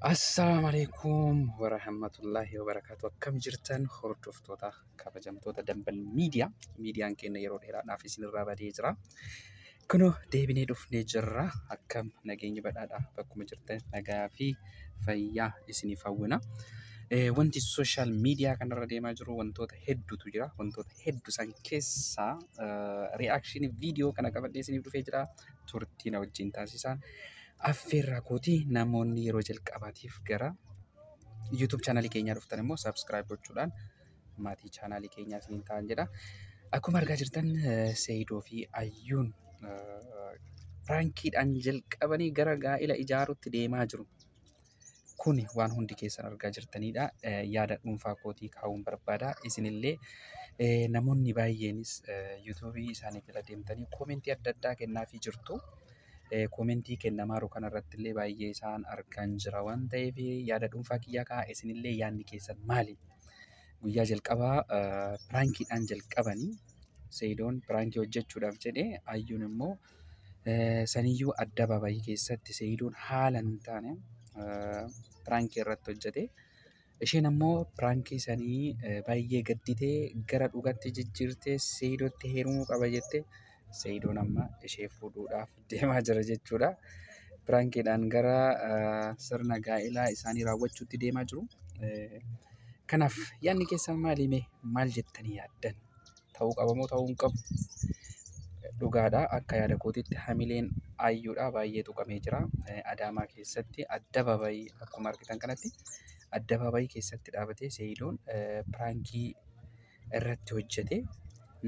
Assalamualaikum warahmatullahi wabarakatuh. Akkam jirtan hordoftoota kabajamtoota Dambal Miidiyaa. Miidiyaan keenya yeroo dheeraadhaaf isinirraa badee jira. Kunoo deebinee dhufnee jirra. Akkam nageenyi badhaadhaa bakkuma jirtan nagaa fi fayyaa isiniif hawwina. Wanti sooshaal miidiyaa kanarra deemaa jiru wantoota hedduutu jira. Wantoota hedduu san keessaa reakshinii viidiyoo kana qabadhee isiniif dhufee jira. Turtii na wajjin taasisan. Affeerraa kootii namoonni yeroo jalqabaatiif gara YouTube chaanalii keenyaa dhuftan immoo subscribe gochuudhaan maatii chaanalii keenyaa isiniin ta'an jedha. Akkuma argaa jirtan Seeyidoo fi Ayyuun piraankiidhaan jalqabanii gara gaa'ila ijaaruutti deemaa jiru. Kuni waan hundi keessan argaa jirtanidha. Yaada dhuunfaa kootii kaa'uun barbaada. Isinillee namoonni baay'eenis YouTube isaanii jala deemtanii koomentii adda addaa kennaafii jirtu. Koomentii kennamaa jiru kanarratti illee baay'ee isaan argaan jira waan ta'eef yaada dhuunfaa kiyyaa ka'a. Isinillee yaadni keessan maali? Guyyaa jalqabaa piraankiidhaan jalqabanii Seeyidoon piraankii hojjechuudhaaf jedhee Ayyuun immoo saniyyuu addabaabayii keessatti Seeyidoon haala hin taane piraankii irratti hojjete. Isheen ammoo piraankii sanii baay'ee gadditee gara dhugaatti jijjiirtee Seeyidootti heerumuu qaba jettee Seeyidoon amma ishee fuudhuudhaaf deemaa jira jechuudha. Piraankiidhaan gara sirna gaa'ilaa isaanii raawwachuutti deemaa jiru. Kanaaf yaadni keessan maali mee? Maal jettanii yaaddan? Ta'uu qaba moo ta'uu hin qabu? Dhugaadha. Akka yaada kootiitti hamileen Ayyuudha baay'ee tuqamee jira. Adaamaa keessatti addabaabayii akkuma argitan kanatti addabaabayii keessatti dhaabatee Seeyidoon piraankii irratti hojjete.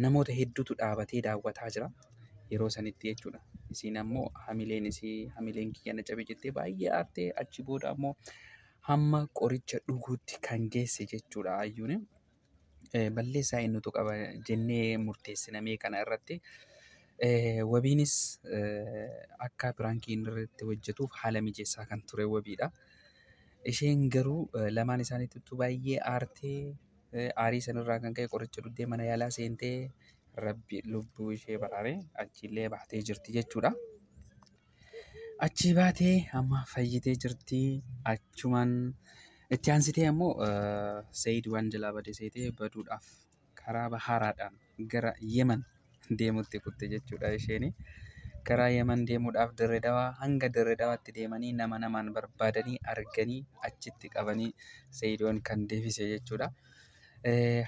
Namoota hedduutu dhaabatee daawwataa jira yeroo sanitti jechuudha. Isiin ammoo hamileen kiyya na cabe jettee baay'ee aartee achi booda ammoo hamma qoricha dhuguutti kan geesse jechuudha Ayyuun. Balleessaa eenyutu qaba jennee murteessinamee kana irratti. Wabiinis akka piraankiin irratti hojjetuuf haala mijeessaa kan ture wabiidha. Isheen garuu lamaan isaaniittu baay'ee aartee aarii sanirraa kan ka'e qoricha dhugdee mana yaalaa seentee rabbi lubbuu ishee baraaree achillee baatee jirti jechuudha. Achi baatee amma fayyitee jirti. Achumaan itti aansitee ammoo Seeyid waan jalaa badee seetee baduudhaaf karaa baharaadhaan gara Yemen deemuutti kutte jechuudha isheeni. Karaa Yemen deemuudhaaf Dirree Dawaa hanga Dirree Dawaatti deemanii nama namaan barbaadanii arganii achitti qabanii Seeyidoon kan deebise jechuudha.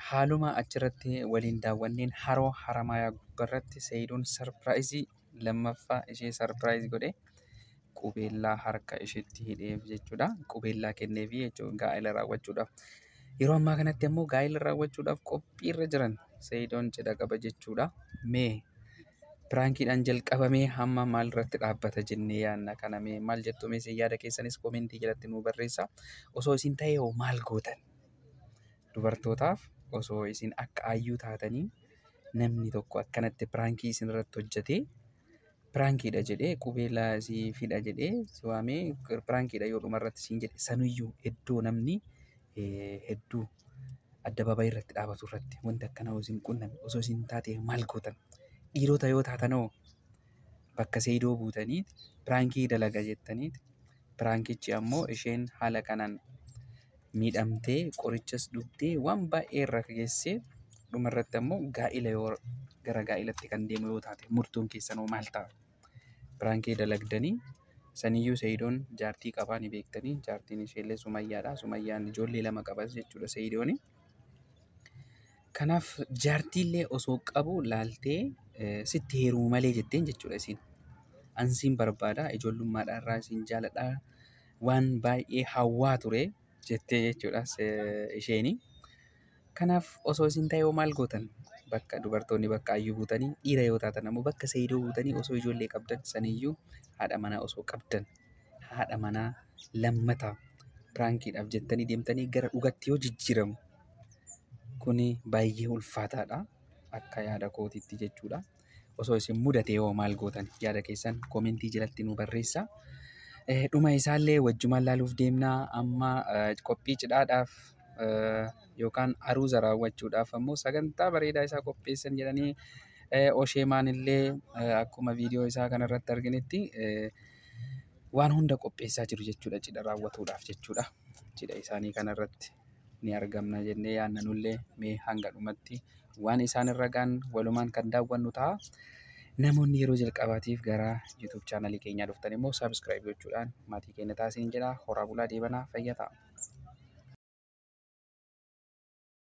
Haaluma achirratti waliin daawwanneen haroo Haramayaa gubbaarratti Seeyidoon sarpiraayizii lammaffaa ishee sarpiraayizii godhee qubeellaa harka isheetti hidheef jechuudha. Qubeellaa kenneefi jechuudha gaa'ela raawwachuudhaaf. Yeroo ammaa kanatti ammoo gaa'ela raawwachuudhaaf qophiirra jiran Seeyidoon cidha qaba jechuudha. Mee piraankiidhaan jalqabamee hamma maal irratti dhaabbata jennee yaadna kana mee maal jettu mee yaada keessanis koomentii jalatti nu barreessaa. Osoo isin ta'ee hoo maal gootan? Dubartootaaf osoo isin akka Ayyuu taatanii namni tokko akkanatti piraankii isin irratti hojjetee piraankiidha jedhee qubeellaa si fida jedhee si waamee piraankiidha yoo dhumarratti siin jedhe sanuyyuu iddoo namni hedduu addabaabayii irratti dhaabatu irratti wanti akkanaa isin qunname osoo isin taatee maal gootan? Dhiirota yoo taatanoo bakka Seeyidoo buutaniit piraankii dalaga jettaniit piraankichi ammoo isheen haala kanaan miidhamtee qorichas dhugdee waan baay'ee irra geessee dhumarratti ammoo gaa'ila yoo gara gaa'ilatti kan deemu yoo taate murtoon keessanoo maal ta'a? Piraankii dalagdanii saniyyuu Seeyidoon jaartii qabaa ni beektanii jaartiin isheellee Sumayyaadha. Sumayyaan ijoollee lama qabas jechuudha Seeyidooni. Kanaaf jaartiillee osoo qabu laaltee sitti heeruu malee jetteen jechuudha isiin. Ansiin barbaada ijoollummaadhaa irraa isin jaaladha waan baay'ee hawwaa ture jettee jechuudha isheeni. Kanaaf osoo isin ta'ee hoo maal gootan? Bakka dubartoonni bakka Ayyuu buutanii dhiira yoo taatan ammoo bakka Seeyidoo buutanii osoo ijoollee qabdan saniyyuu haadha manaa osoo qabdan haadha manaa lammataa piraankiidhaaf jettanii deemtanii gara dhugaatti yoo jijjiiramu kuni baay'ee ulfaataadha akka yaada kootiitti jechuudha. Osoo isin mudatee hoo maal gootan? Yaada keessan koomentii jalatti nu barreessaa. Dhuma isaallee wajjumaan laaluuf deemnaa. Amma qophii cidhaadhaaf yookaan aruuza raawwachuudhaaf ammoo sagantaa bareedaa isaa qopheessan jedhanii Osheemaan illee akkuma viidiyoo isaa kanarratti arginetti waan hunda qopheessaa jiru jechuudha cidha raawwatuudhaaf jechuudha. Cidha isaanii kanarratti ni argamna jennee yaadna nullee mee hanga dhumatti waan isaan irra ga'an walumaan kan daawwannu ta'a. Namoonni yeroo jalqabaatiif gara YouTube chaanalii keenyaa dhuftan immoo saabskraayib gochuudhaan maatii keenya taasisan jedha. Horaa bulaa deebanaa fayyaa ta'a.